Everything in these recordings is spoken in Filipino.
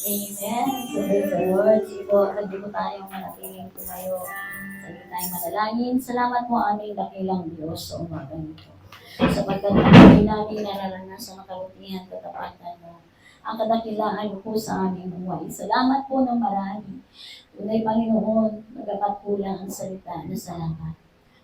Amen. So, praise the Lord. Sige po, hindi po tayong manatiling tumayo. Sige tayong manalangin. Salamat po aming dakilang Diyos sa umaga nito. Sapagkat hindi namin nararanasan ang kalutihan, katapatan mo. Ang kadakilaan mo po sa aming buhay. Salamat po ng marami. Tunay Panginoon, nagapat po lang ang salita na salamat.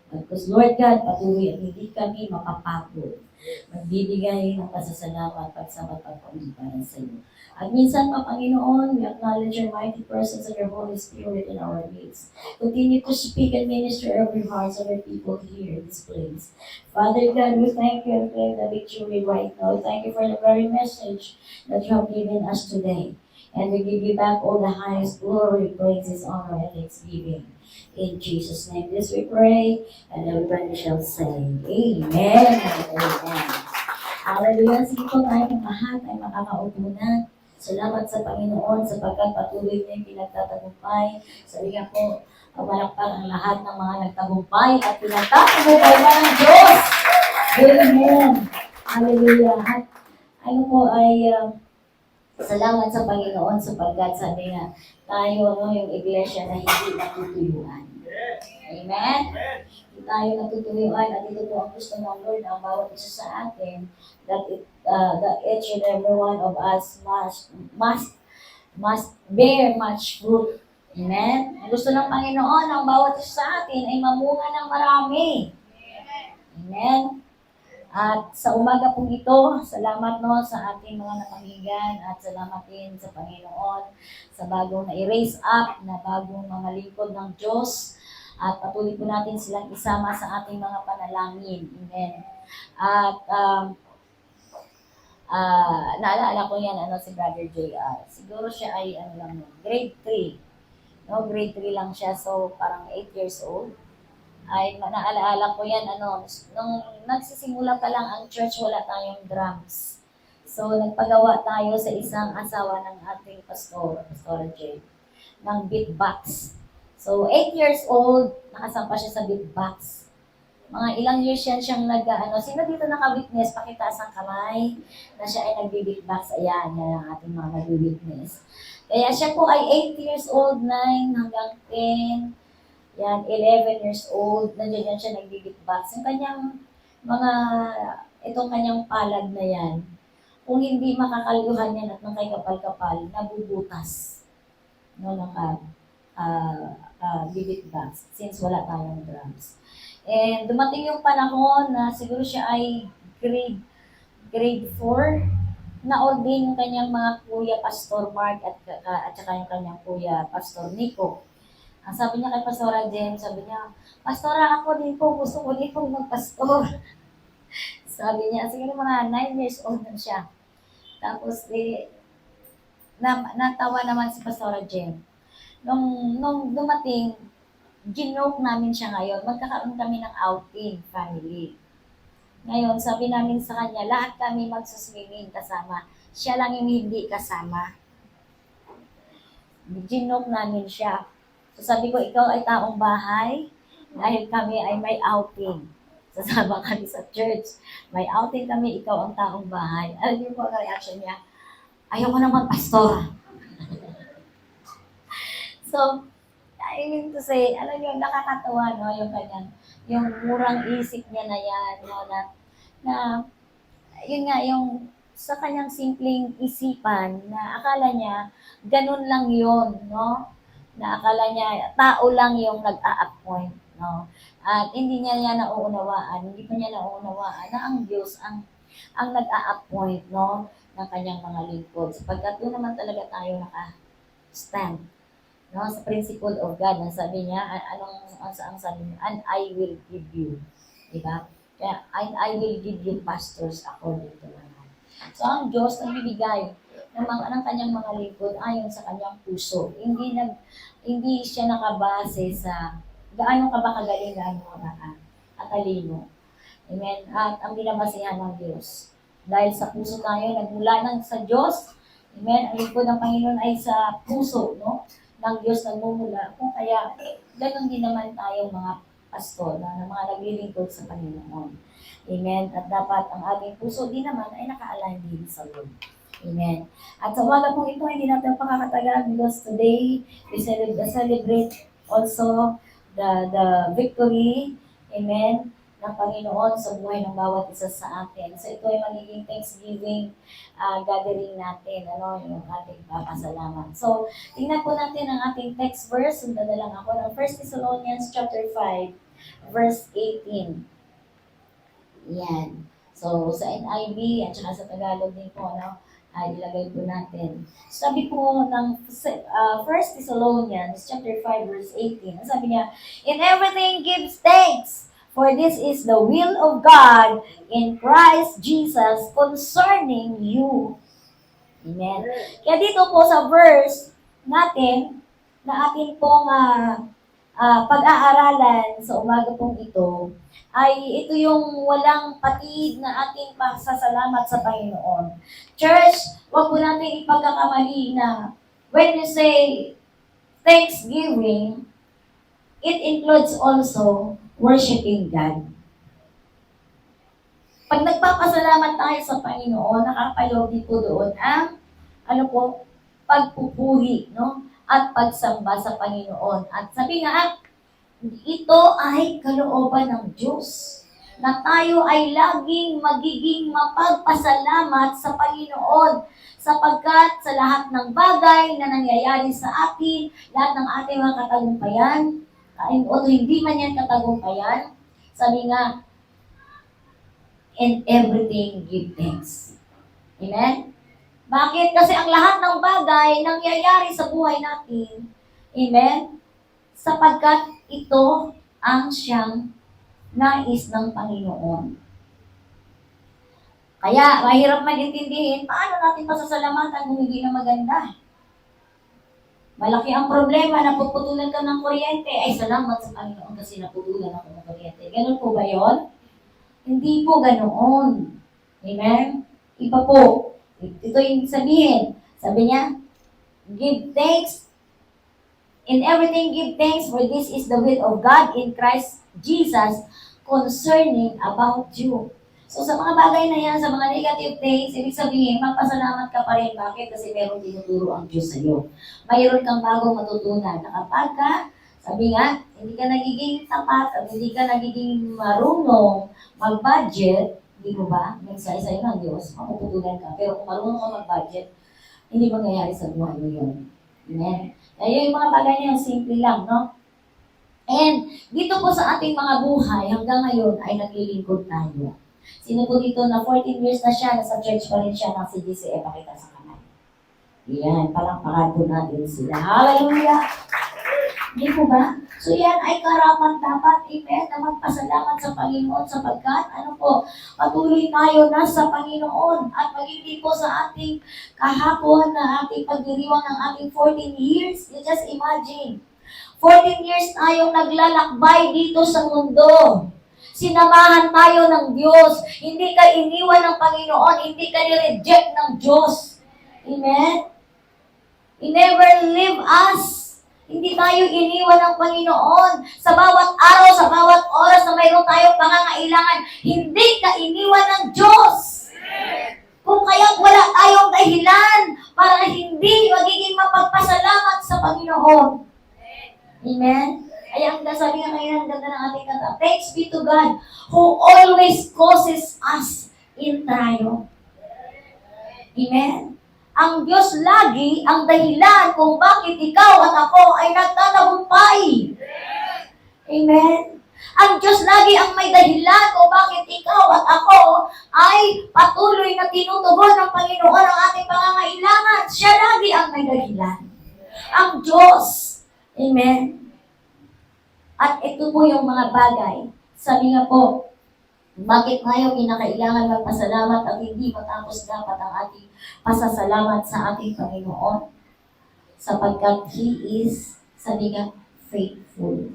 Because Lord God, patuloy at hindi kami mapapagod. Magbibigay ng pasasalamat at sa mapagpaulit para sa iyo. At minsan pa, Panginoon, we acknowledge your mighty presence and your Holy Spirit in our midst. Continue to speak and minister every heart of your people here in this place. Father God, we thank you and claim the victory right now. Thank you for the very message that you have given us today. And we give you back all the highest glory, praises, honor, and thanksgiving. In Jesus' name, this we pray, and everybody shall say, Amen. Amen. Hallelujah. Sige po tayong lahat ay makakaupo na. Salamat sa Panginoon sapagkat patuloy niya yung pinagtatagumpay. Sabi nga po, malakpak ang lahat ng mga nagtagumpay at pinagtatagumpay pa ng Diyos. Amen. Hallelujah. At ano po ay salamat sa Panginoon sapagkat sabi nga, tayo yung iglesia na hindi natutuyuan. Amen? Hindi tayo natutuyuan at ito po ang gusto ng Lord ang bawat isa sa atin that each and every one of us must bear much fruit. Amen? Ang gusto ng Panginoon ang bawat isa sa atin ay mamunga ng marami. Amen? At sa umaga pong ito, salamat no sa ating mga nakahigan at salamat din sa Panginoon sa bagong na-raise up na bagong mga lingkod ng Diyos at patuloy po natin silang isama sa ating mga panalangin. Amen. At naalala ko yan, si Brother JR. Siguro siya ay grade 3. No, grade 3 lang siya, so parang 8 years old. Ay naalaala ko yan, nung nagsisimula pa lang ang church, wala tayong drums. So, nagpagawa tayo sa isang asawa ng ating Pastora Jay, ng beatbox. So, 8 years old, nakasampa siya sa beatbox. Mga ilang years yan siyang sino dito naka-witness, pakitaas ang kamay, na siya ay nagbi-beatbox. Ayan, yan ang ating mga nagbi-witness. Kaya siya po ay 8 years old, 9 hanggang 10, yan, 11 years old, nandiyan yan siya nag-beatbox. Yung kanyang itong kanyang palad na yan, kung hindi makakaluhan yan at ng kay kapal-kapal, nabubutas. No, beatbox, since wala tayong drums. And dumating yung panahon na siguro siya ay grade 4, na-ordain yung kanyang mga kuya, Pastor Mark at saka yung kanyang kuya, Pastor Nico. Ang sabi niya kay Pastora Jen, sabi niya, Pastora, ako din po, gusto ko din po magpastor. Sabi niya, siguro mga 9 years old na siya. Tapos, natawa naman si Pastora Jen. Nung dumating, ginoke namin siya ngayon, magkakaroon kami ng outing, family. Ngayon, sabi namin sa kanya, lahat kami magsuswimming kasama. Siya lang yung hindi kasama. Ginoke namin siya. So sabi ko, ikaw ay taong bahay dahil kami ay may outing. Sasama kami sa church. May outing kami, ikaw ang taong bahay. Alam niyo po ang reaction niya? Ayaw ko naman pastor. So, I mean to say, alam niyo, nakakatawa, no, yung murang isip niya na yan, no, yun nga, yung sa kanyang simpleng isipan na akala niya, ganun lang yun, no? Na akala niya, tao lang yung nag-a-appoint, no? At hindi niya nauunawaan, hindi pa niya nauunawaan na ang Diyos ang nag-a-appoint, no? Ng kanyang mga lingkod. Sapagkat doon naman talaga tayo naka-stand, no? Sa principle of God, na sabi niya, ang sabi niya, and I will give you, diba? Kaya, I will give you pastors according to my heart. So, ang Diyos nagbibigay ng kanyang mga lingkod ayon sa kanyang puso. Hindi siya nakabase sa gaano ka ba kagaling, gaano ka ba katalino. Amen. At ang binabasihan ng Diyos. Dahil sa puso tayo, nagmula ng sa Diyos. Amen. Ang lingkod ng Panginoon ay sa puso, no? Ng Diyos nagmumula. Kung kaya, ganun din naman tayo mga pastor, na mga naglilingkod sa Panginoon. Amen. At dapat ang ating puso din naman ay naka-align din sa Lord. Amen. At sa umaga pong ito, hindi natin pakakatagal because today we celebrate also the victory, amen, ng Panginoon sa buhay ng bawat isa sa atin. So ito ay magiging Thanksgiving gathering natin, yung ating papasalamat. So, tingnan po natin ang ating text verse. Sundan na lang ako ng 1 Thessalonians chapter 5, verse 18. Yan. So, sa NIV at saka sa Tagalog din po, ilagay po natin. Sabi po ng 1 Thessalonians chapter 5 verse 18. Sabi niya, "In everything give thanks, for this is the will of God in Christ Jesus concerning you." Amen. Kaya dito po sa verse natin na atin pong pag-aaralan sa umaga pong ito, ay ito yung walang patid na ating pasasalamat sa Panginoon. Church, wag po natin ipagkakamali na when you say Thanksgiving, it includes also worshiping God. Pag nagpapasalamat tayo sa Panginoon, nakapaloob din po doon ang pagpupuri, at pagsamba sa Panginoon. At sabi nga, ito ay kalooban ng Diyos na tayo ay laging magiging mapagpasalamat sa Panginoon sapagkat sa lahat ng bagay na nangyayari sa atin, lahat ng ating mga katagumpayan, o hindi man yan katagumpayan, sabi nga, in everything give thanks. Amen? Bakit? Kasi ang lahat ng bagay nangyayari sa buhay natin, amen, sapagkat ito ang siyang nais ng Panginoon. Kaya, mahirap maintindihin, paano natin pasasalamatan kung hindi na maganda? Malaki ang problema, napuputulan ka ng kuryente, ay salamat sa Panginoon kasi naputulan ako ng kuryente. Ganun po ba yun? Hindi po ganoon. Amen? Iba po. Ito yung sabihin. Sabi niya, give thanks. In everything give thanks, for this is the will of God in Christ Jesus concerning about you. So sa mga bagay na yan, sa mga negative things, ibig sabihin, magpasalamat ka pa rin. Bakit? Kasi meron tinuturo ang Diyos sa iyo. Mayroon kang bagong matutunan. Na kapag ka, sabi nga, hindi ka nagiging tapat at hindi ka nagiging marunong mag-budget, di mo ba? Nagsaya-sa'yo ng Diyos, mapuputulan ka. Pero kung marunong ka mag-budget, hindi mangyayari sa buhay mo yun. Amen? Kaya yung mga bagay niya, simple lang, no? And dito po sa ating mga buhay, hanggang ngayon ay naglilingkod tayo. Sino po dito na 14 years na siya, nasa church pa rin siya ng CGCF, pakita sa kamay. Yan, palakpakan po natin sila. Hallelujah! Hindi po ba? So yan ay karapat dapat, amen, na magpasalamat sa Panginoon sapagkat, patuloy tayo nasa Panginoon at magiging po sa ating kahapon na ating pagdiriwang ng ating 14 years. You just imagine, 14 years tayong naglalakbay dito sa mundo. Sinamahan tayo ng Diyos. Hindi ka iniwan ng Panginoon, hindi ka ni-reject ng Diyos. Amen? He never leave us. Hindi tayo iniwan ng Panginoon. Sa bawat araw, sa bawat oras na mayroon tayong pangangailangan, hindi ka iniwan ng Diyos. Kung kaya wala tayong dahilan para hindi magiging mapagpasalamat sa Panginoon. Amen? Kaya ang sabi nga ngayon, ang ganda ng ating kanta, thanks be to God who always causes us in trial. Amen? Ang Diyos lagi ang dahilan kung bakit ikaw at ako ay nagtatagumpay. Amen? Ang Diyos lagi ang may dahilan kung bakit ikaw at ako ay patuloy na tinutugon ng Panginoon ang ating pangangailangan. Siya lagi ang may dahilan. Ang Diyos. Amen? At ito po yung mga bagay. Sabi nga po, bakit tayo kinakailangan magpasalamat at hindi matapos dapat ang ating pasasalamat sa ating Panginoon? Sapagkat He is, sabi nga, faithful.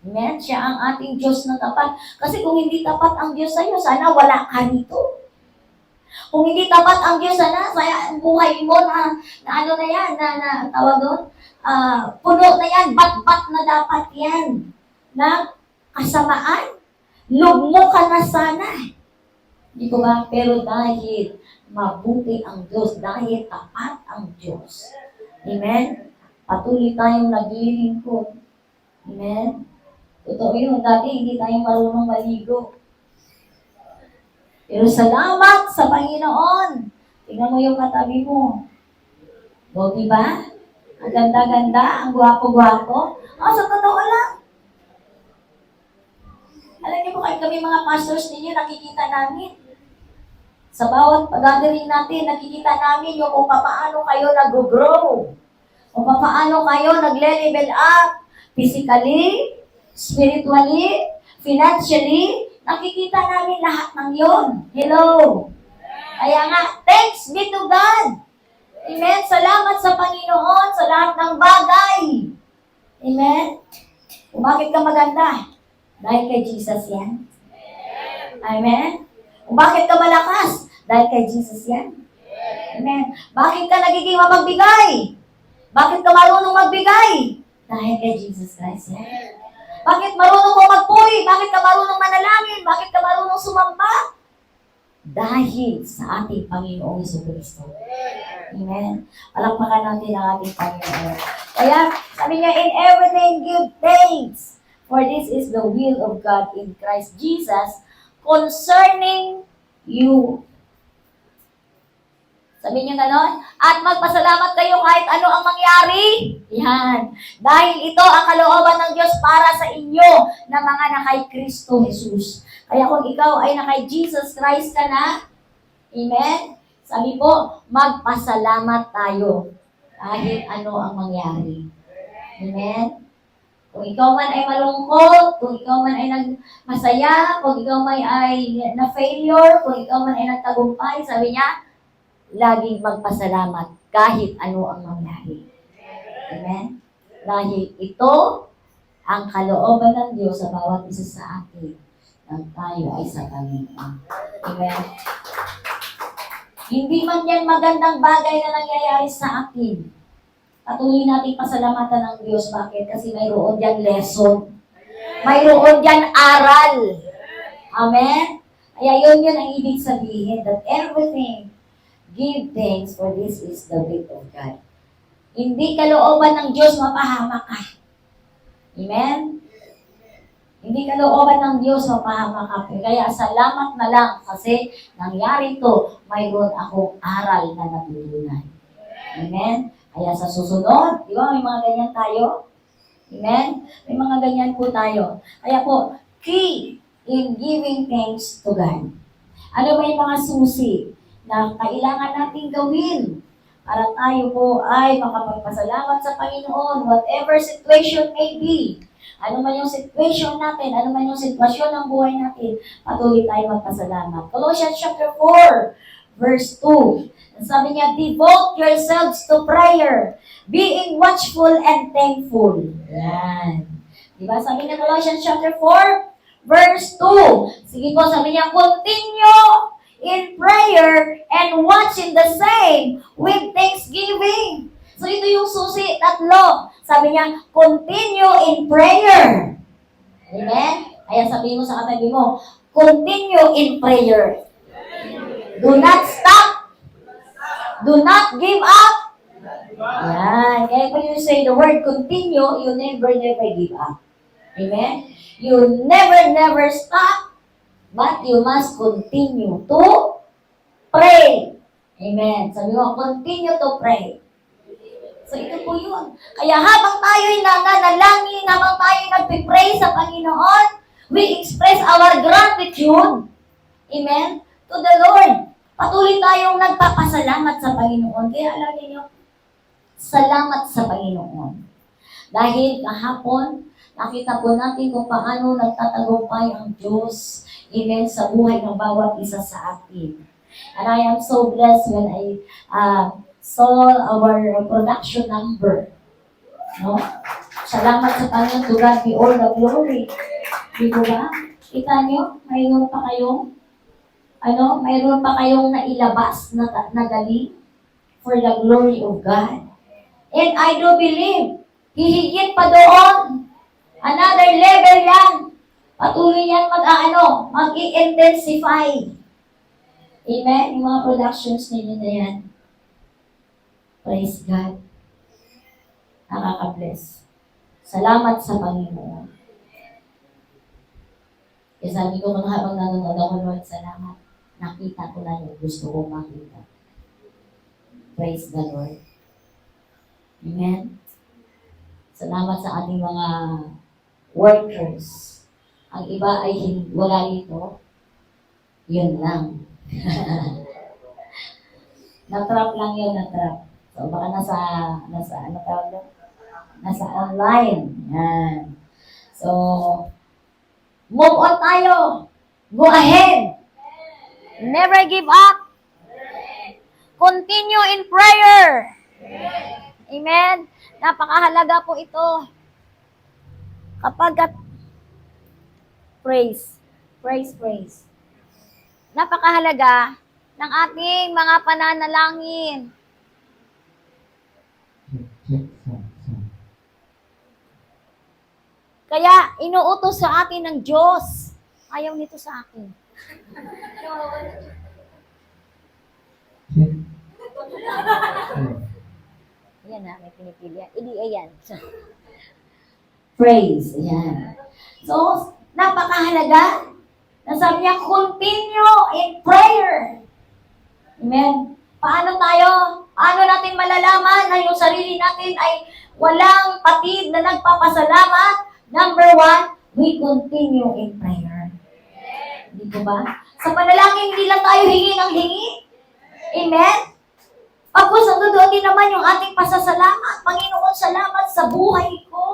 Amen? Siya ang ating Diyos na tapat. Kasi kung hindi tapat ang Diyos sa iyo, sana wala ka nito. Kung hindi tapat ang Diyos, sana ang buhay mo na yan, na tawag doon, puno na yan, bat-bat na dapat yan, na kasamaan. Lugmo ka na sana. Di ko ba? Pero dahil mabuti ang Diyos dahil tapat ang Diyos. Amen? Patuloy tayong naglilingkod. Amen? Totoo yun. Dati hindi tayo marunong maligo. Pero salamat sa Panginoon. Tingnan mo yung katabi mo. O, diba? Ang ganda-ganda, ang gwapo-gwapo. Sa totoo lang. Alam niyo po, kahit kami mga pastors ninyo, nakikita namin. Sa bawat pag-gathering natin, nakikita namin yung kung paano kayo nag-grow. Kung paano kayo nagle-level up. Physically, spiritually, financially, nakikita namin lahat ng yon. Hello! Kaya nga, thanks be to God! Amen? Salamat sa Panginoon sa lahat ng bagay. Amen? Kung bakit ka maganda? Dahil kay Jesus yan. Amen? Kung bakit ka malakas? Dahil kay Jesus yan. Amen? Bakit ka nagiging mapagbigay? Bakit ka marunong magbigay? Dahil kay Jesus Christ yan. Bakit marunong ko magpuy? Bakit ka marunong manalangin? Bakit ka marunong sumamba? Dahil sa ating Panginoong Jesucristo. Amen? Palakpakan natin ang ating Panginoon. Kaya, sabi niya, in everything give thanks. For this is the will of God in Christ Jesus concerning you. Sabi niya ganon? At magpasalamat kayo kahit ano ang mangyari. Yan. Dahil ito ang kalooban ng Diyos para sa inyo na mga nakay Kristo Jesus. Kaya kung ikaw ay nakay Jesus Christ ka na, amen? Sabi po, magpasalamat tayo kahit ano ang mangyari. Amen? Kung ikaw man ay malungkot, kung ikaw man ay masaya, kung ikaw man ay na-failure, kung ikaw man ay nagtagumpay, sabi niya, laging magpasalamat kahit ano ang mangyari. Amen? Dahil ito ang kalooban ng Diyos sa bawat isa sa atin nang tayo ay sa Panginoon. Amen? Hindi man yan magandang bagay na nangyayari sa atin. Patuloy natin pasalamatan ng Diyos. Bakit? Kasi mayroon dyan lesson. Mayroon dyan aral. Amen? Kaya yun ang ibig sabihin that everything, give thanks for this is the will of God. Hindi kalooban ng Diyos mapahamak ka. Amen? Hindi kalooban ng Diyos mapahamak ka. Kaya salamat na lang kasi nangyari to, mayroon akong aral na natutunan. Amen? Kaya sa susunod, di ba, may mga ganyan tayo? Amen? May mga ganyan po tayo. Kaya po, key in giving thanks to God. Ano ba yung mga susi na kailangan natin gawin para tayo po ay makapagpasalamat sa Panginoon, whatever situation may be. Ano man yung situation natin, ano man yung sitwasyon ng buhay natin, patuloy tayo magpasalamat. Colossians chapter 4, verse 2. Sabi niya, devote yourselves to prayer, being watchful and thankful. Yan. Diba? Sabi niya, Colossians chapter 4, verse 2. Sige po, sabi niya, continue in prayer and watching the same with thanksgiving. So ito yung susi, tatlo. Sabi niya, continue in prayer. Amen? Kaya sabihin mo sa katabi mo, continue in prayer. Do not stop. Do not give up. Yan. Kaya when you say the word continue, you never give up. Amen? You never stop, but you must continue to pray. Amen. Sabi mo, continue to pray. So ito po yun. Kaya habang tayo'y nananalangin, habang tayo'y nagpipray sa Panginoon, we express our gratitude. Amen? To the Lord. Patuloy tayong nagpapasalamat sa Panginoon. Kaya alam niyo, salamat sa Panginoon. Dahil kahapon, nakita po natin kung paano nagtatagumpay ang Diyos, amen, sa buhay ng bawat isa sa atin. And I am so blessed when I saw our production number. No? Salamat sa Panginoon. To God be all the glory. Di ba? Kita niyo, mayroon pa kayong mayroon pa kayong nailabas na galing for the glory of God. And I do believe, hihigit pa doon. Another level yan. Patuloy yan mag-i-intensify. Amen? Yung mga productions ninyo na yan. Praise God. Nakaka-bless. Salamat sa Panginoon. Kaya sabi ko kung habang nanonood ako, Lord, salamat. Nakita ko na yung gusto ko makita. Praise the Lord. Amen? Salamat sa ating mga workers. Ang iba ay wala dito. Yun lang. Na-trap lang yun, na-trap. So, baka ano tawag doon? Nasa online. Yan. So, move on tayo. Go ahead. Never give up. Continue in prayer. Amen. Napakahalaga po ito. Kapag praise. Napakahalaga ng ating mga pananalangin. Kaya inuutos sa atin ng Diyos. Ayaw nito sa akin. Ayan na, may pinipili. Hindi, ayan. Praise. Ayan. So, napakahalaga. Nasabi niya, continue in prayer. Amen. Paano natin malalaman na yung sarili natin ay walang patid na nagpapasalamat? Number 1, we continue in prayer. Hindi ko ba? Sa panalangin, hindi lang tayo hingi ng hingi. Amen? Pagkos, doon din naman yung ating pasasalamat. Panginoon, salamat sa buhay ko.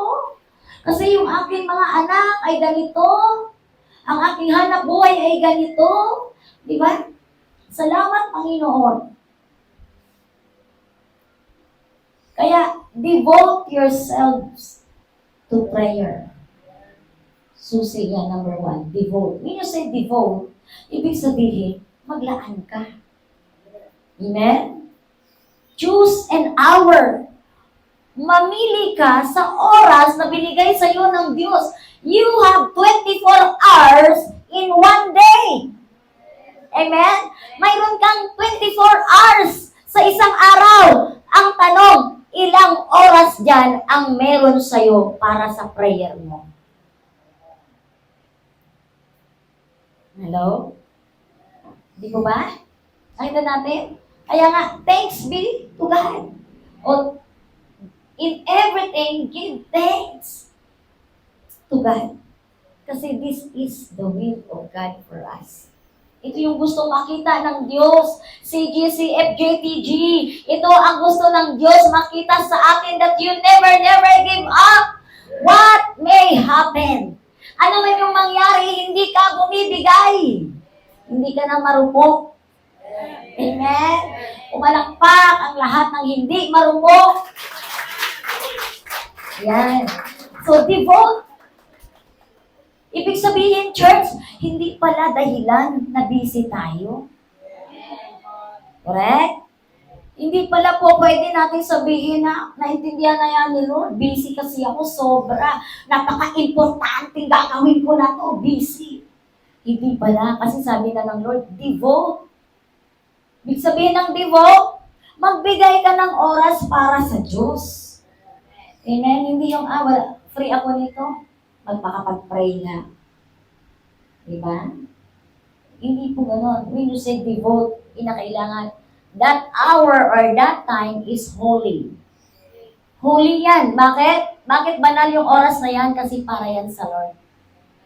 Kasi yung aking mga anak ay ganito. Ang aking hanap buhay ay ganito. Di ba? Salamat, Panginoon. Kaya, devote yourselves to prayer. Susi yan, number 1. Devote. When you say devote, ibig sabihin, maglaan ka. Amen? Choose an hour. Mamili ka sa oras na binigay sa iyo ng Diyos. You have 24 hours in one day. Amen? Mayroon kang 24 hours sa isang araw. Ang tanong, ilang oras dyan ang meron sa iyo para sa prayer mo? Hello? Di ko ba? Nakita natin? Kaya nga, thanks be to God. O, in everything, give thanks to God. Kasi this is the will of God for us. Ito yung gusto makita ng Diyos. CGC, FJTG. Ito ang gusto ng Diyos makita sa atin that you never give up. What may happen? Ano man yung mangyari, hindi ka bumibigay. Hindi ka na marupok. Amen? Umalakpak ang lahat ng hindi marupok. Yan. So, devote. Ibig sabihin, church, hindi pala dahilan na busy tayo. Correct? Hindi pala po pwede natin sabihin na naintindihan na yan ni Lord. Busy kasi ako, sobra. Napaka-importanting gagawin ko na to. Busy. Hindi pala. Kasi sabi na ng Lord, devote. Ibig sabihin ng devote, magbigay ka ng oras para sa Diyos. Amen? Hindi yung, free ako nito. Magpakapag-pray na. Diba? Hindi po ganon. When you say devote, inakailangan, that hour or that time is holy. Holy yan. Bakit? Bakit banal yung oras na yan? Kasi para yan sa Lord.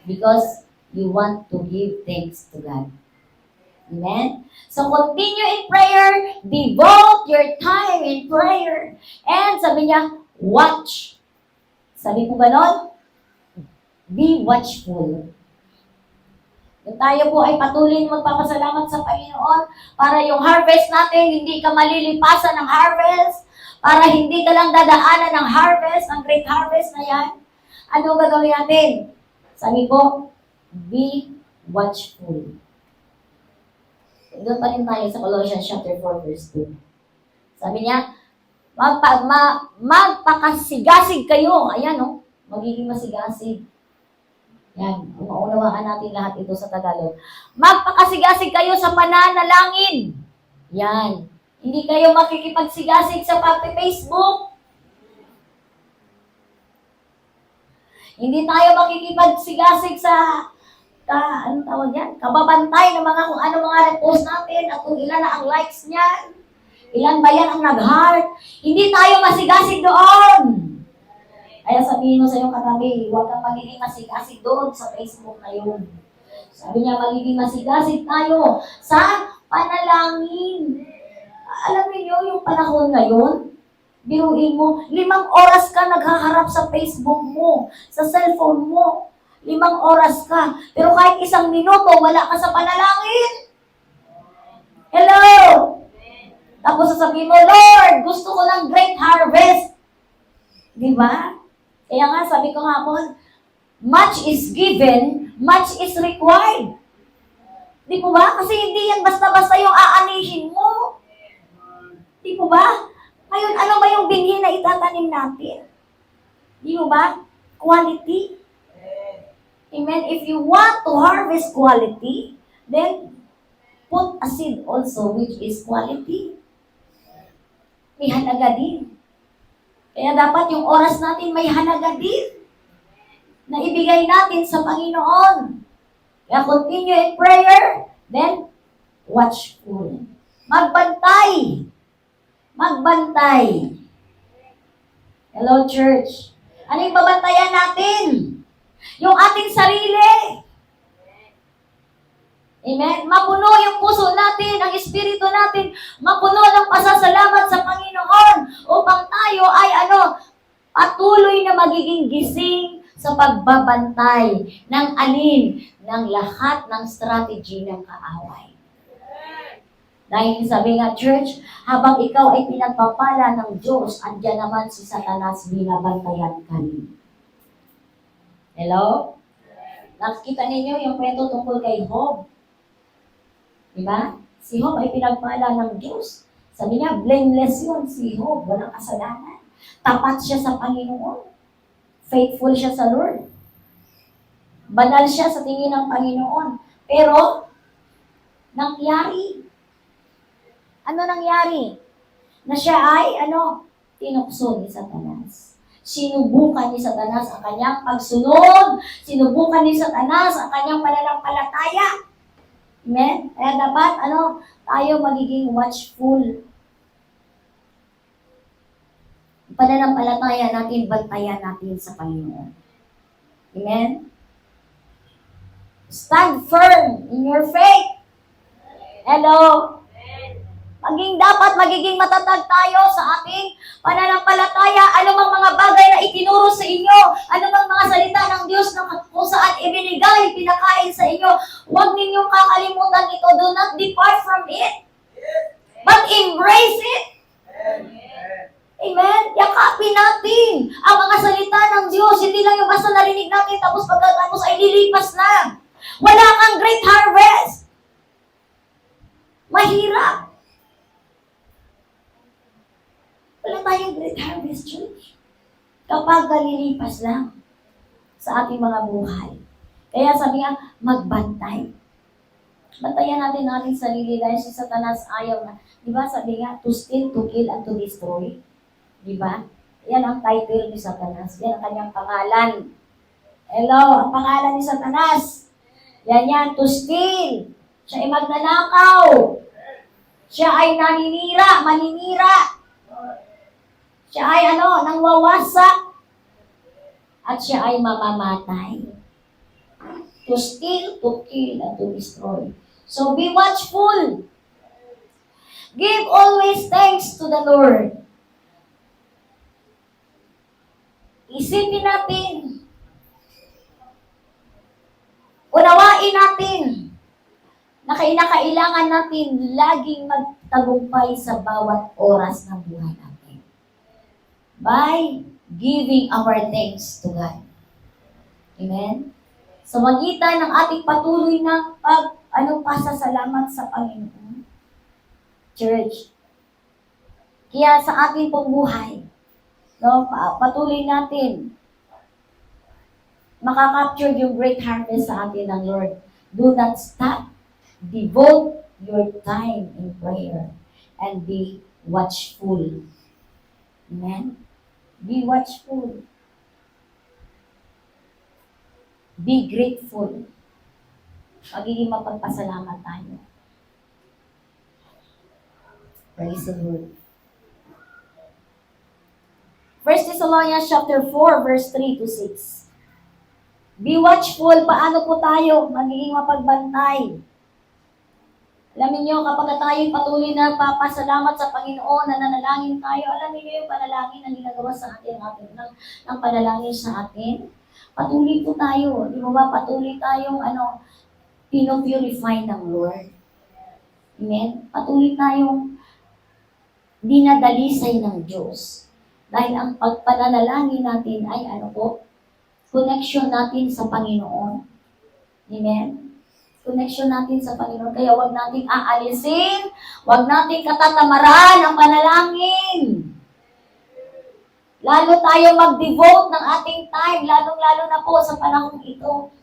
Because you want to give thanks to God. Amen? So, continue in prayer. Devote your time in prayer. And sabi niya, watch. Sabi po ganon? Be watchful. Kung tayo po ay patuloy na magpapasalamat sa Panginoon para yung harvest natin, hindi ka malilipasan ng harvest, para hindi ka lang dadaanan ng harvest, ng great harvest na yan. Ano gagawin natin? Sabi ko, be watchful. Doon pa rin tayo sa Colossians chapter 4, verse 2. Sabi niya, magpakasigasig kayo. Ayan, magiging masigasig. Yan, maunawaan natin lahat ito sa Tagalog. Magpakasigasig kayo sa pananalangin. Yan. Hindi kayo makikipagsigasig sa pag-Facebook. Hindi tayo makikipagsigasig sa ano tawag yan? Kababantay ng mga kung ano mga repost natin at kung ilan na ang likes niyan. Ilan ba yan ang nag-heart? Hindi tayo masigasig doon. Kaya sabihin mo sa iyong katabi, huwag kang magiging masigasig doon sa Facebook na yun. Sabi niya, magiging masigasig tayo sa panalangin. Alam niyo yung panahon ngayon, biruin mo, 5 oras ka naghaharap sa Facebook mo, sa cellphone mo. 5 oras ka. Pero kahit 1 minuto, wala ka sa panalangin. Hello! Tapos sasabihin mo, Lord, gusto ko ng great harvest. Di ba? Kaya nga, sabi ko nga po, much is given, much is required. Di po ba? Kasi hindi yan basta-basta yung aanihin mo. Di po ba? Ngayon, ano ba yung binhi na itatanim natin? Di po ba? Quality. Amen. If you want to harvest quality, then put a seed also which is quality. May halaga din. Kaya dapat yung oras natin may halaga din na ibigay natin sa Panginoon. Kaya continue in prayer, then watchful. Magbantay. Magbantay. Hello, church. Ano yung babantayan natin? Yung ating sarili. Amen? Mapuno yung puso natin, ang espiritu natin, mapuno ng pasasalamat sa Panginoon upang tayo ay patuloy na magiging gising sa pagbabantay ng alin ng lahat ng strategy ng kaaway. Dahil sabi nga, church, habang ikaw ay pinagpapala ng Diyos, andyan naman si Satanas binabantayan ka rin. Hello? Nakikita ninyo yung kwento tungkol kay Job. Diba? Si Job ay pinagpala ng Diyos. Sabi niya, blameless yun si Job. Walang kasalanan. Tapat siya sa Panginoon. Faithful siya sa Lord. Banal siya sa tingin ng Panginoon. Pero, nangyari. Ano nangyari? Na siya ay, tinukso ni Satanas. Sinubukan ni Satanas ang kanyang pagsunod. Sinubukan ni Satanas ang kanyang pananampalataya. Amen? Kaya dapat, tayo magiging watchful. Pananampalataya natin, bantayan natin sa Panginoon. Amen? Stand firm in your faith. Hello? Magiging matatag tayo sa ating pananampalataya. Ano mang mga bagay na itinuro sa inyo, ano mang mga salita ng Diyos na kung saan ibinigay, pinakain sa inyo, huwag ninyong kakalimutan ito. Do not depart from it. But embrace it. Amen? Yakapin natin ang mga salita ng Diyos. Hindi lang yung basta narinig natin tapos pagkatapos ay lilipas lang. Wala kang great harvest. Mahirap. Wala tayong great harvest, church. Kapag lilipas lang sa ating mga buhay. Kaya sabi nga, magbantay. Bantayan natin ang ating sarili dahil si Satanas ayaw na. Di ba sabi nga, to steal, to kill, and to destroy. Di ba? Yan ang title ni Satanas. Yan ang kanyang pangalan. Hello, ang pangalan ni Satanas. Yan, to steal. Siya ay magnanakaw. Siya ay maninira. Siya ay nangwawasak. At siya ay mamamatay. To steal, to kill, and to destroy. So be watchful. Give always thanks to the Lord. Isipin natin. Unawain natin na kailangan natin laging magtagumpay sa bawat oras ng buhay natin. By giving our thanks to God. Amen? Sa magitan ng ating patuloy na pasasalamat sa Panginoon. Church. Kaya sa ating pong buhay, patuloy natin makakapture yung great harvest sa atin ng Lord. Do not stop. Devote your time in prayer and be watchful. Amen? Be watchful. Be grateful. Magiging mapagpasalamat tayo. Praise the Lord. 1 Thessalonians chapter 4, verse 3 to 6. Be watchful. Paano po tayo magiging mapagbantay? Alam niyo, kapag tayo patuloy na papasalamat sa Panginoon, na nanalangin tayo, alam niyo yung panalangin na ginagawa sa atin, ng panalangin sa atin. Patuloy po tayo. Di ba ba? Patuloy tayong pinopurify ng Lord. Amen? Patuloy tayong dinadalisay ng Diyos. Dahil ang pagpananalangin natin ay connection natin sa Panginoon. Amen? Connection natin sa Panginoon. Kaya huwag nating aalisin, huwag nating katatamaran ang panalangin. Lalo tayo mag-devote ng ating time, lalong-lalo na po sa panahon ito.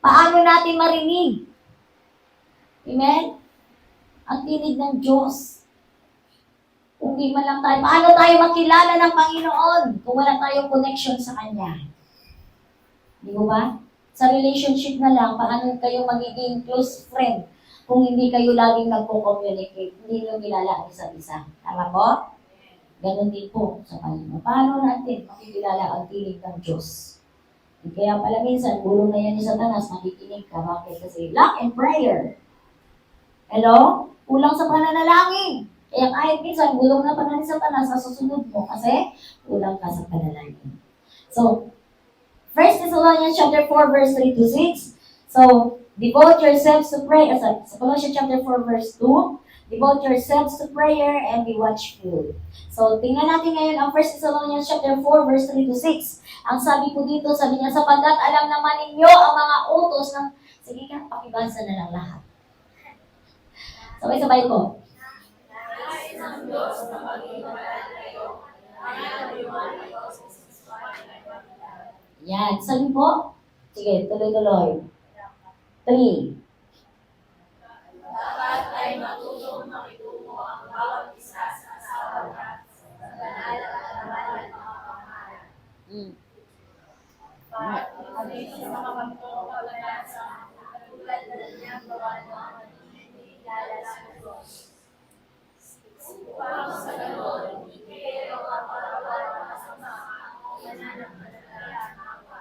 Paano natin marinig? Amen? Ang tinig ng Diyos. Kung di man lang tayo, paano tayo makilala ng Panginoon kung wala tayong connection sa Kanya? Di ba? Sa relationship na lang, paano kayo magiging close friend kung hindi kayo laging nagko-communicate, hindi nyo kilala ang isa't isa. Tama po? Ganon din po sa Panginoon. Paano natin makikilala ang tinig ng Diyos? Kaya pala minsan, bulong na yan ni Satanas, nakikinig ka. Bakit? Kasi lack in prayer. Hello? Kulang sa pananalangin. Kaya kahit minsan, bulong na pa na ni Satanas sa susunod mo kasi kulang ka sa panalangin. So, 1 Thessalonians chapter 4, verse 3 to 6. So, devote yourselves to prayer. Sa Colossians chapter 4, verse 2. Devote yourselves to prayer and be watchful. So, tingnan natin ngayon ang 1 Thessalonians chapter 4, verse 3 to 6. Ang sabi po dito, sabi niya, sapagkat alam naman ninyo ang mga utos ng... Sige ka, pakibasa na lang lahat. Sabay-sabay ko. Yan. Sabi po? Sige, tuloy-tuloy. 3. Dapat ay matutong makitungo ang bawat isa sa asawa at sa banal at banal ng mga pamahalaan. Pag-alin sa mga pagpapagalan sa katulad na niyang gawa ng mga hindi kilala sa Diyos. Upang sa ganon, hindi kayo maparawan ng masama o mananampalataya ng mga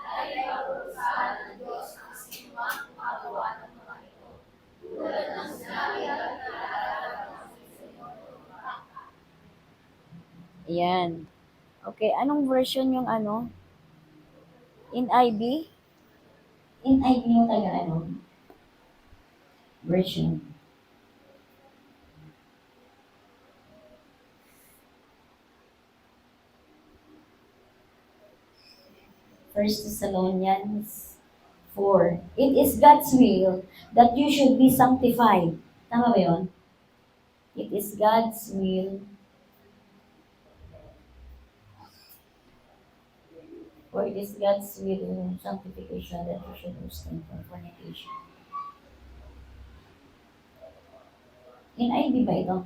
dahil ay parusahan ng Diyos ang sinumang magawa ng mga ito. Tulad ng sinabi at naalala ng Ayan. Okay, anong version yung NIV? NIV yung version. First Thessalonians 4. It is God's will that you should be sanctified. Tama ba yun? It is God's will. For it is God's will in sanctification that you should abstain from fornication. NIV ba ito?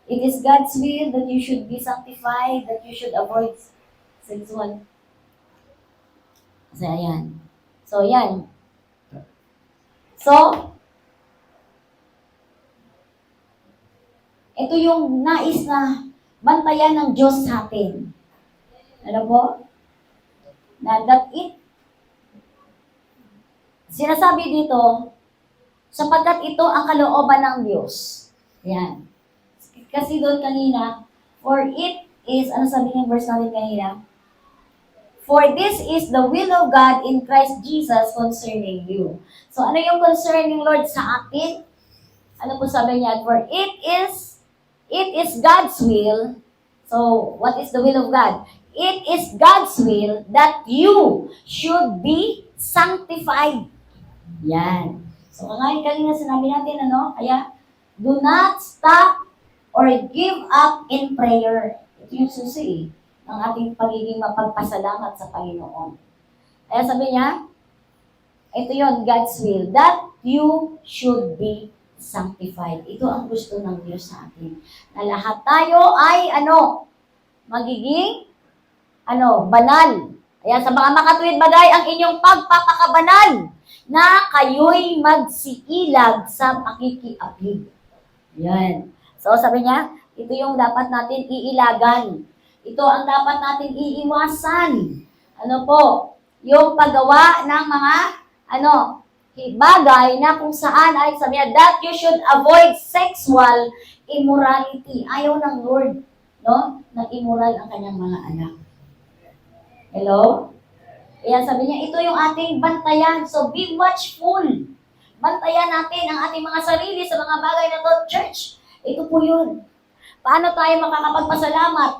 It is God's will that you should be sanctified, that you should avoid sexual. Kasi ayan. So, yan. So, ito yung nais na bantayan ng Diyos sa atin. Ano po? Na that it, sinasabi dito, sapagkat ito ang kalooban ng Diyos. Yan. Kasi doon kanina, for it is, ano sabi ng verse natin kanina? For this is the will of God in Christ Jesus concerning you. So, ano yung concern ng Lord sa atin? Ano po sabi niya? For it is God's will. So, what is the will of God? It is God's will that you should be sanctified. Yan. So, ngayon kanina sinabi natin, kaya, do not stop or give up in prayer. Ito yung susi ng ating pagiging mapagpasalamat sa Panginoon. Kaya sabi niya, ito yon God's will, that you should be sanctified. Ito ang gusto ng Diyos sa atin. Na lahat tayo ay, magiging, banal. Kaya sa mga makatuwid bagay, ang inyong pagpapakabanal, na kayo'y magsiilag sa pakikiapid. Yan. So, sabi niya, ito yung dapat natin iilagan. Ito ang dapat natin iiwasan. Yung paggawa ng mga, bagay na kung saan ay sabi niya, that you should avoid sexual immorality. Ayaw ng Lord, na immoral ang kanyang mga anak. Hello? Kaya sabi niya, ito yung ating bantayan. So, be watchful. Bantayan natin ang ating mga sarili sa mga bagay na to, church. Ito po yun. Paano tayo makakapagpasalamat?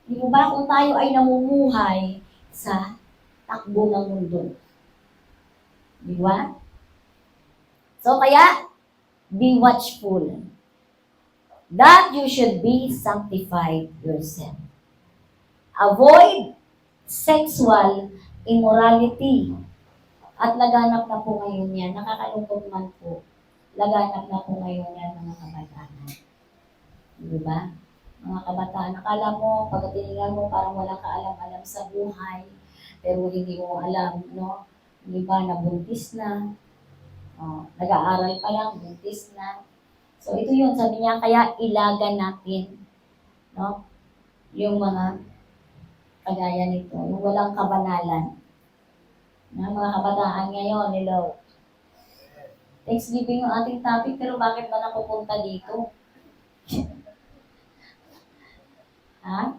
Di mo ba kung tayo ay namumuhay sa takbo ng mundo? Di ba? So, kaya, be watchful. That you should be sanctified yourself. Avoid sexual immorality. At laganap na po ngayon yan. Nakakalungkot man po. Laganap na po ngayon yan, mga kabataan. Di ba? Mga kabataan, akala mo, pag tinignan mo, parang wala ka alam-alam sa buhay. Pero hindi mo alam, Di ba, nabuntis na. Nag-aaral pa lang, buntis na. So, ito yun. Sabi niya, kaya ilagan natin, yung mga kagaya nito, yung walang kabanalan. Na mga kabataan ngayon, hello. Thanksgiving yung ating topic, pero bakit ba napupunta dito? Ha?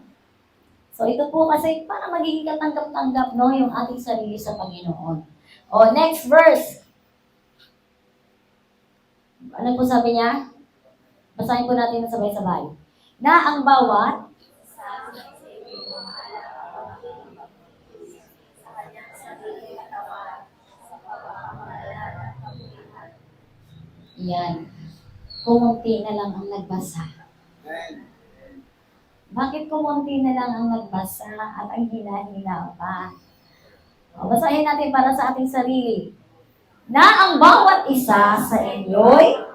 So, ito po kasi para magiging katanggap-tanggap, yung ating sarili sa Panginoon. Next verse. Ano po sabi niya? Basahin po natin na sabay-sabay. Na ang bawat yan. Kumunti na lang ang nagbasa. Bakit kumunti na lang ang nagbasa at ang hila-hila pa? Basahin natin para sa ating sarili. Na ang bawat isa sa inyo'y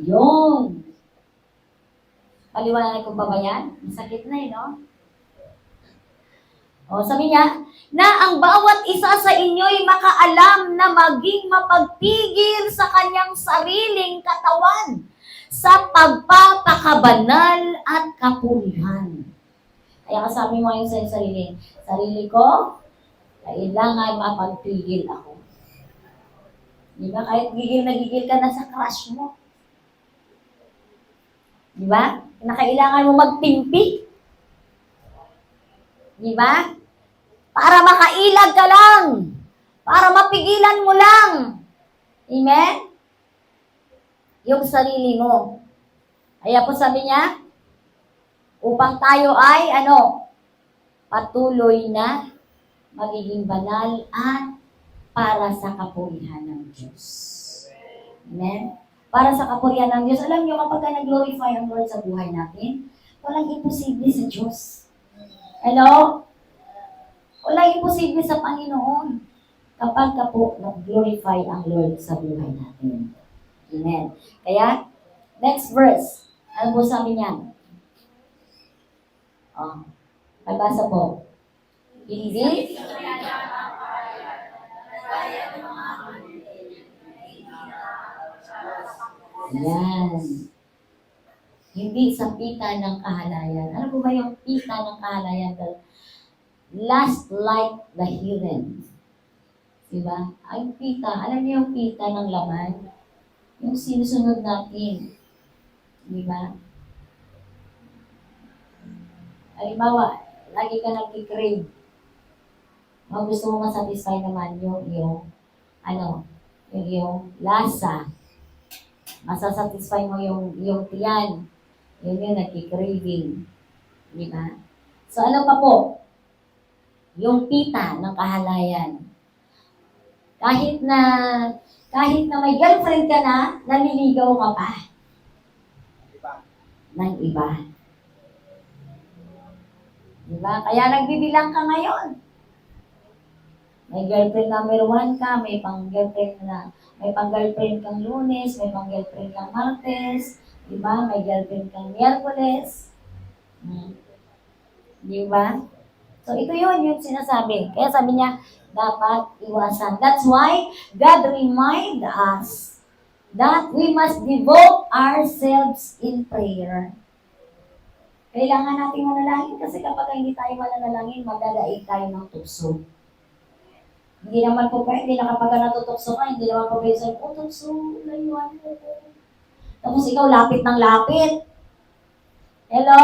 yun. Paliwanag ko pa ba yan? Masakit na sabi niya, na ang bawat isa sa inyo'y makaalam na maging mapagpigil sa kanyang sariling katawan sa pagpapakabanal at kapurihan. Kaya kasabi mo yung sarili ko, kailangan mapagpigil ako. Di ba? Kahit gigil na gigil ka na sa crush mo. Di ba? Kailangan mo magtimpi. Di ba? Para makailag ka lang. Para mapigilan mo lang. Amen? Yung sarili mo. Kaya po sabi niya, upang tayo ay, patuloy na magiging banal at para sa kapurihan ng Diyos. Amen? Para sa kapurihan ng Diyos. Alam niyo, kapag nag-glorify ang Lord sa buhay natin, walang imposible sa Diyos. Hello? Walang imposible sa Panginoon kapag ka po nag-glorify ang Lord sa buhay natin. Amen. Kaya, next verse. Ano po sabi niyan? Pagbasa po. Hindi? Yan. Hindi sa pita ng kahalayan. Ano po ba yung pita ng kahalayan? Last like the heathen. Diba? Ang pita, alam niyo yung pita ng laman? Yung sinusunod natin. Diba? Halimbawa, lagi ka nag-crave. Gusto mo masatisfy naman yung lasa. Masasatisfy mo yung tiyan. Yun yung nag-craving. Diba? So, ano pa po? Yung pita ng kahalayan. Kahit na may girlfriend ka na, naliligaw ka pa. ng iba. Diba? Kaya nagbibilang ka ngayon. May girlfriend number 1 ka, may pang-girlfriend kang Lunes, may pang-girlfriend kang Martes, diba? May girlfriend kang Miyerkules. Diba? So, ito yung sinasabi. Kaya sabi niya, dapat iwasan. That's why God remind us that we must devote ourselves in prayer. Kailangan natin manalangin kasi kapag hindi tayo mananalangin, magdadaig tayo ng tukso. Hindi naman po pwede na kapag natutokso ka, hindi naman po pwede sabi, tukso, layuan mo. Tapos ikaw lapit ng lapit. Hello?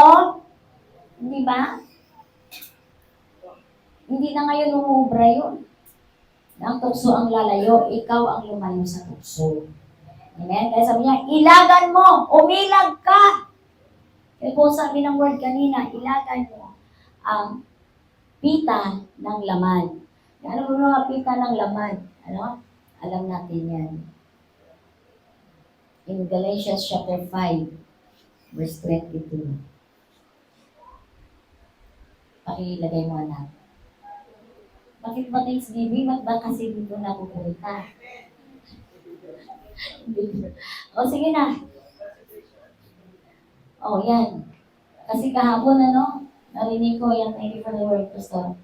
Hindi ba? Hindi na ngayon umuubra yun. Ang tukso ang lalayo, ikaw ang lumayo sa tukso. Amen? Kaya sabi niya, ilagan mo, umilag ka. Kaya po sabi ng word kanina, ilagan mo ang pita ng laman. Ano ba mga pita ng laman? Ano? Alam natin yan. In Galatians chapter 5, verse 22. Pakilagay mo anak. Bakit ba Thanksgiving? Ba't ba kasi dito napupunta? O sige na. O yan. Kasi kahapon narinig ko yan. Thank you for the word, Pastor.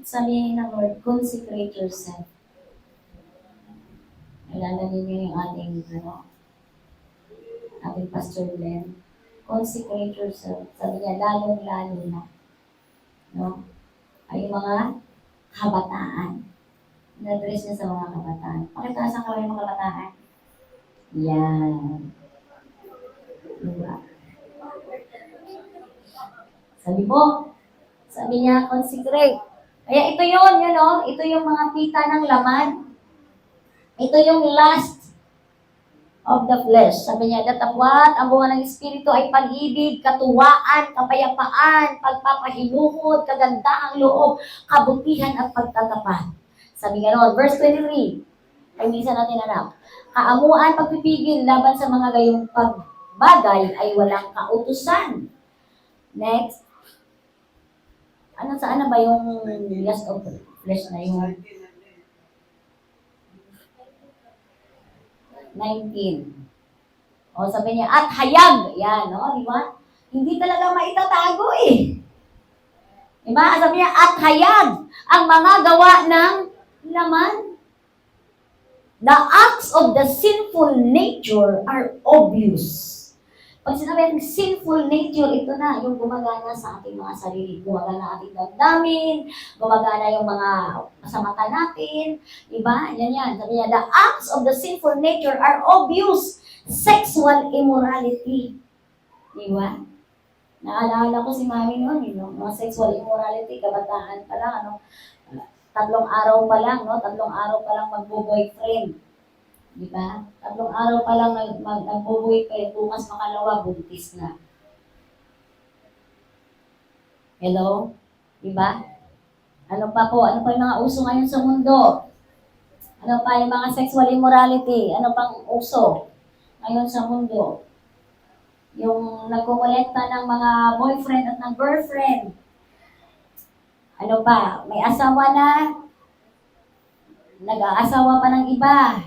Sabi ng Lord, consecrate yourself. Alala ninyo yung ating Pastor Glenn. Consecrate yourself. Sabi niya, lalong-lalo na. No? Ay mga kabataan. Na-address niya sa mga kabataan. Pakitaasan ka yung mga kabataan. Yan. Diba? Sabi niya, consecrate. Kaya ito ito yung mga pita ng laman. Ito yung last of the flesh. Sabi niya, datapwat, ang bunga ng Espiritu ay pag-ibig, katuwaan, kapayapaan, pagpapahinuhod, kagandahang loob, kabutihan at pagtatapat. Sabi nga verse 23, ay minsan natin anak, kaamuan, pagpipigil laban sa mga gayong pagbagay ay walang kautusan. Next, saan na ba yung last of the flesh na yun? 19. O sabi niya, at hayag. Yan, di ba? Hindi talaga maitatago eh. Diba? Sabi niya, at hayag ang mga gawa ng laman. The acts of the sinful nature are obvious. Pag sinabi ng sinful nature, ito na, yung gumagana sa ating mga sarili. Gumagana ating damdamin, gumagana yung mga masamata natin. Diba? Yan. Sabi niya, the acts of the sinful nature are obvious. Sexual immorality. Diba? Naalala ko si Mami noon, mga sexual immorality, kabataan pa lang, 3 araw pa lang, 3 araw pa lang magbo-boyfriend. Diba? 3 araw pa lang nagbo-boyfriend, bukas makalawa, buntis na. Hello? Diba? Ano pa yung mga uso ngayon sa mundo? Ano pa yung mga sexual immorality? Ano pang uso ngayon sa mundo? Yung nagkukolekta ng mga boyfriend at ng girlfriend. Ano pa? May asawa na, nag-aasawa pa ng iba.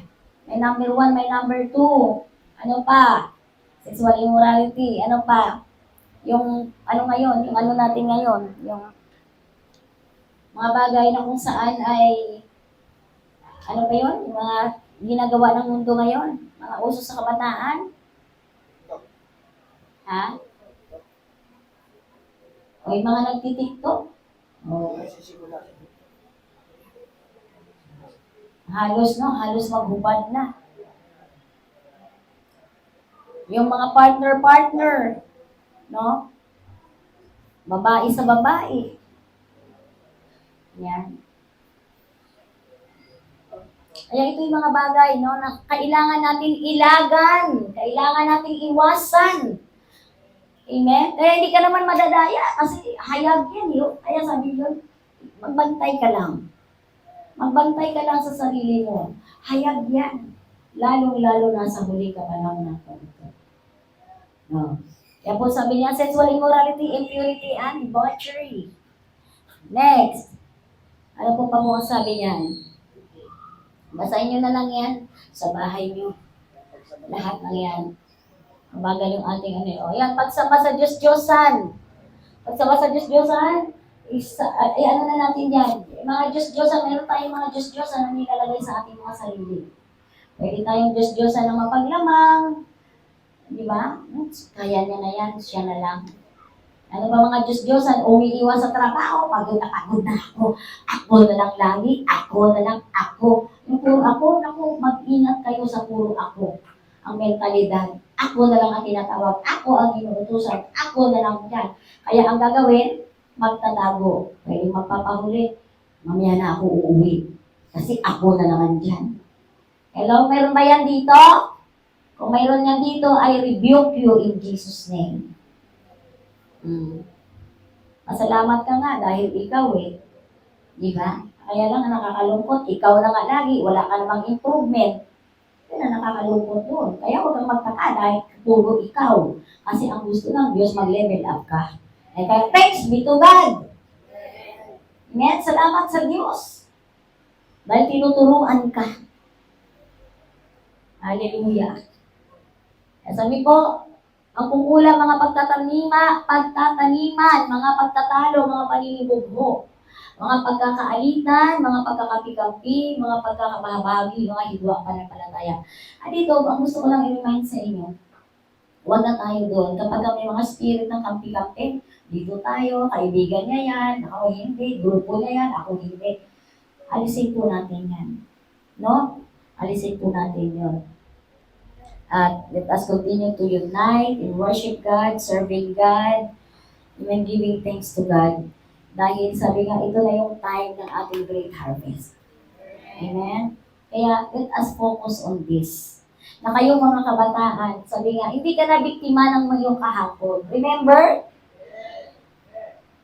May number 1, may number 2. Ano pa? Sexual immorality. Ano pa? Yung ngayon, yung natin ngayon, yung mga bagay na kung saan ay, ano ba yun? Yung mga ginagawa ng mundo ngayon, mga uso sa kabataan. Ha? O yung mga nagtitiktok. Halos maghubad na. Yung mga partner, babae sa babae. Yan. Kaya ito yung mga bagay, na kailangan natin ilagan, kailangan natin iwasan. Amen? Kaya hindi ka naman madadaya kasi hayag yan yun. Kaya sabi yun, magbantay ka lang. Magbantay ka lang sa sarili mo. Hayag yan. Lalong-lalo na sa huli ka pa lang na ito. No. Kaya po sabi niya, sexual immorality, impurity, and debauchery. Next. Ano po pa mo sabi niyan? Basahin nyo na lang yan sa bahay nyo. Lahat ng yan. Mabagal yung ating ano yun. O yan, pagsama sa Diyos-Diyosan. Pagsama sa Diyos-Diyosan, ano na natin yan. Mga Diyos-Diyosan, meron tayong mga Diyos-Diyosan na nilalagay sa ating mga sarili. Pwede tayong Diyos-Diyosan ng mapaglamang. Di ba? Kaya niya na yan, siya na lang. Ano ba mga Diyos-Diyosan? Umiiwas sa trabaho, pagod na ako. Ako na lang lagi, ako na lang ako. Yung puro ako, naku, mag-ingat kayo sa puro ako. Ang mentalidad, ako na lang ang tinatawag, ako ang inuutusan, ako na lang yan. Kaya ang gagawin, magtatago. Pwede magpapahuli, mamaya na ako uuwi. Kasi ako na naman dyan. Hello, meron ba yan dito? Kung mayroon yan dito, I rebuke you in Jesus' name. Masalamat ka nga dahil ikaw di ba? Kaya lang nakakalungkot, ikaw na nga lagi, wala ka namang improvement. Kaya nakakalungkot doon. Kaya huwag kang magtaka dahil puro ikaw. Kasi ang gusto ng Diyos mag-level up ka. Kaya thanks be to God. Amen? Salamat sa Diyos. Dahil tinuturuan ka. Hallelujah. Sabi po, ang kung mga pagtataniman, mga pagtatalo, mga paninibugho, mga pagkakaalitan, mga pagkakapikampi, mga pagkakababagi, mga hidwa pananampalataya. At dito, ang gusto ko lang i-remind sa inyo, huwag na tayo doon. Kapag may mga spirit ng kampi-kampi, dito tayo, kaibigan niya yan, ako hindi, grupo niya yan, ako hindi. Alisin po natin yan. No? Alisin po natin yun. At let us continue to unite in worship God, serving God, even giving thanks to God. Dahil sabi nga, ito na yung time ng ating great harvest. Amen? Kaya let us focus on this. Na kayong mga kabataan, sabi nga, hindi ka na biktima ng iyong kahapon. Remember?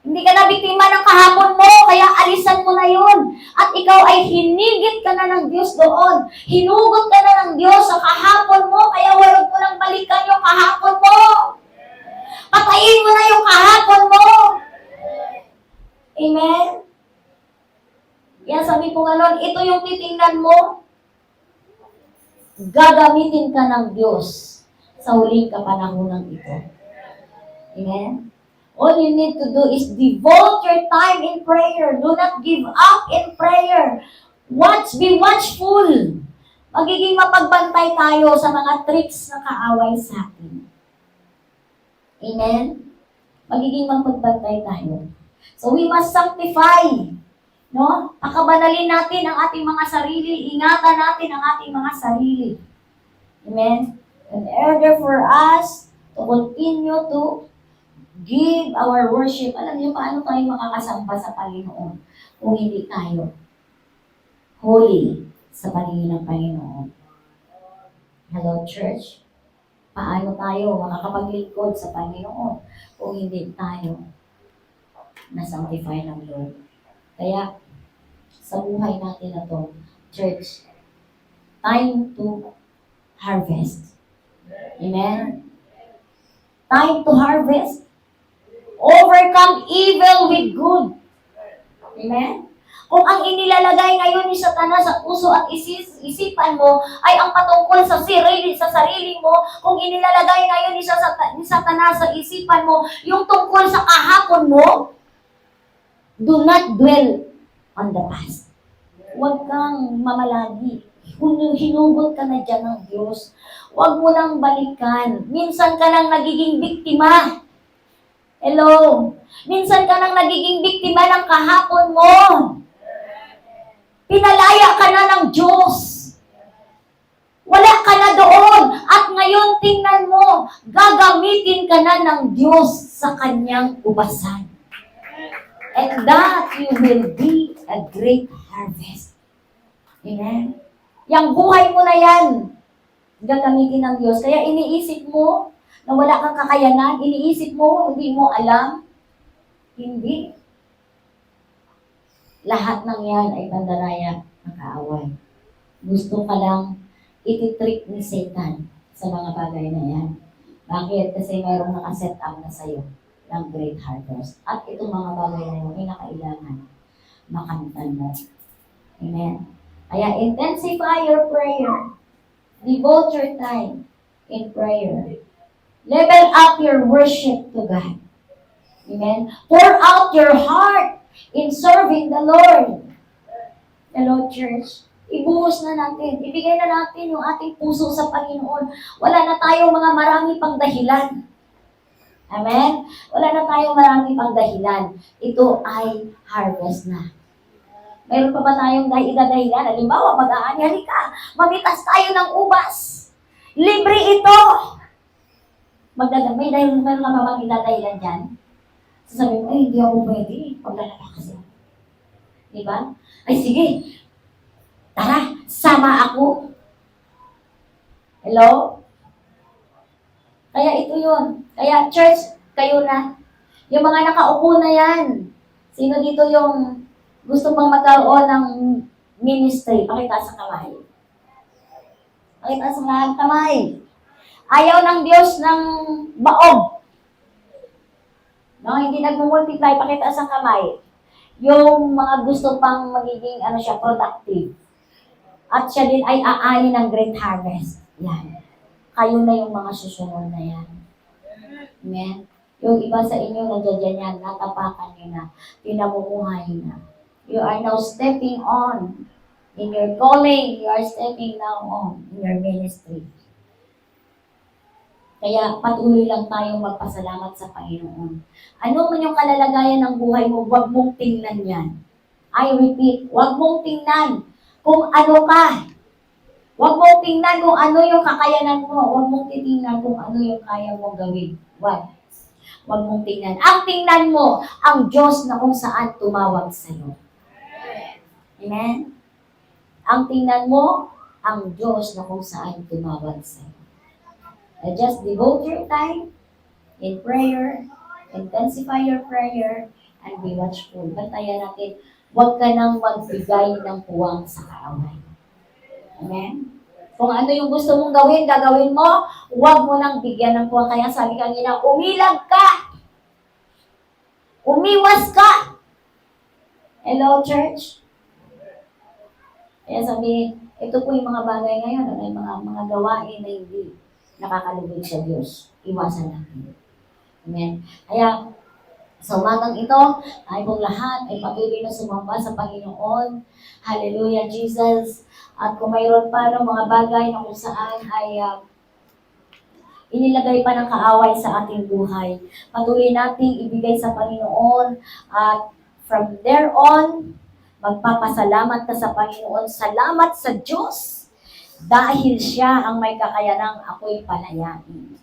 Hindi ka na biktima ng kahapon mo, kaya alisan mo na yun. At ikaw ay hinigit ka na ng Diyos doon. Hinugot ka na ng Diyos sa kahapon mo, kaya huwag mo nang balikan yung kahapon mo. Patayin mo na yung kahapon mo. Amen? Yan, sabi ko nga ito yung titingnan mo. Gagamitin ka ng Diyos sa huling kapanahunan ito. Amen? All you need to do is devote your time in prayer. Do not give up in prayer. Be watchful. Magiging mapagbantay tayo sa mga tricks na kaaway sa atin. Amen? Magiging mapagbantay tayo. So we must sanctify. No? Pakabanalin natin ang ating mga sarili. Ingatan natin ang ating mga sarili. Amen? In order for us to continue to give our worship. Alam niyo paano tayo makakasamba sa Panginoon kung hindi tayo holy sa paningin ng Panginoon. Hello, church. Paano tayo makakapaglingkod sa Panginoon kung hindi tayo na-sanctify ng Lord? Kaya, sa buhay natin na to, church, time to harvest. Amen? Time to harvest. Overcome evil with good. Amen? Kung ang inilalagay ngayon ni Satanas sa puso at isipan mo ay ang patungkol sa sarili mo, kung inilalagay ngayon ni Satanas sa isipan mo yung tungkol sa kahapon mo, do not dwell on the past. Huwag kang mamalagi. Hinugot ka na dyan ng Diyos. Huwag mo nang balikan. Minsan ka nang nagiging biktima. Hello? Minsan ka nang nagiging biktima ng kahapon mo. Pinalaya ka na ng Diyos. Wala ka na doon. At ngayon, tingnan mo, gagamitin ka na ng Diyos sa kanyang ubasan. And that you will be a great harvest. Amen? Yang buhay mo na yan, gagamitin ng Diyos. Kaya iniisip mo, na wala kang kakayanan, iniisip mo, hindi mo alam, hindi. Lahat ng yan ay pandaraya ng kaaway. Gusto ka lang ititrick ni Satan sa mga bagay na yan. Bakit? Kasi mayroong nakaset up na sa'yo ng great harvest. At itong mga bagay na yun, ay nakailangan makamtan mo. Amen. Kaya intensify your prayer. Devote your time in prayer. Level up your worship to God. Amen. Pour out your heart in serving the Lord. Hello, church. Ibuhos na natin. Ibigay na natin yung ating puso sa Panginoon. Wala na tayong mga marami pang dahilan. Amen? Wala na tayong marami pang dahilan. Ito ay harvest na. Mayroon pa ba tayong dahilan? Halimbawa, mag-aanyali ka. Mamitas tayo ng ubas. Libre ito. May dahil meron ka ba magdadahilan dyan? Sasabihin mo, ay, hindi ako pwede. Paglalala kasi. Diba? Ay, sige. Tara, sama ako. Hello? Kaya ito yun. Kaya church, kayo na. Yung mga nakaupo na yan. Sino dito yung gusto pang magkaroon ng ministry? Pakita sa kamay. Pakita sa kamay. Ayaw ng Diyos ng baog. No, hindi nag-multiply. Pakita sa kamay. Yung mga gusto pang magiging productive. At siya din ay aani ng great harvest. Yan. Kayo na yung mga susunod na yan. Amen? Yung iba sa inyo, nandiyan yan, natapakan nyo na, pinamumuhay na. You are now stepping on in your calling. You are stepping now on in your ministry. Kaya patuloy lang tayong magpasalamat sa Panginoon. Ano man yung kalalagayan ng buhay mo, huwag mong tingnan yan. I repeat, huwag mong tingnan kung ano ka. Huwag mong tingnan kung ano yung kakayanan mo. Huwag mong titingnan kung ano yung kaya mong gawin. Huwag mong tingnan. Ang tingnan mo, ang Diyos na kung saan tumawag sa'yo. Amen? Ang tingnan mo, ang Diyos na kung saan tumawag sa'yo. Just devote your time in prayer, intensify your prayer, and be watchful. Bantayan natin, huwag ka nang magbigay ng puwang sa kaaway. Amen? Kung ano yung gusto mong gawin, gagawin mo, huwag mo nang bigyan ng puwang. Kaya sabi kanina, umilag ka! Umiwas ka! Hello, church? Kaya sabi, ito po yung mga bagay ngayon, ano yung mga gawain na hindi nakakalugod sa Diyos. Iwasan natin. Amen? Kaya, sa umagang ito, ay pong lahat ay patuloy na sumamba sa Panginoon. Hallelujah, Jesus. At kung mayroon pa mga bagay na kung saan ay inilagay pa ng kaaway sa ating buhay, patuloy nating ibigay sa Panginoon. At from there on, magpapasalamat ka sa Panginoon. Salamat sa Diyos dahil siya ang may kakayanang ako'y palayain.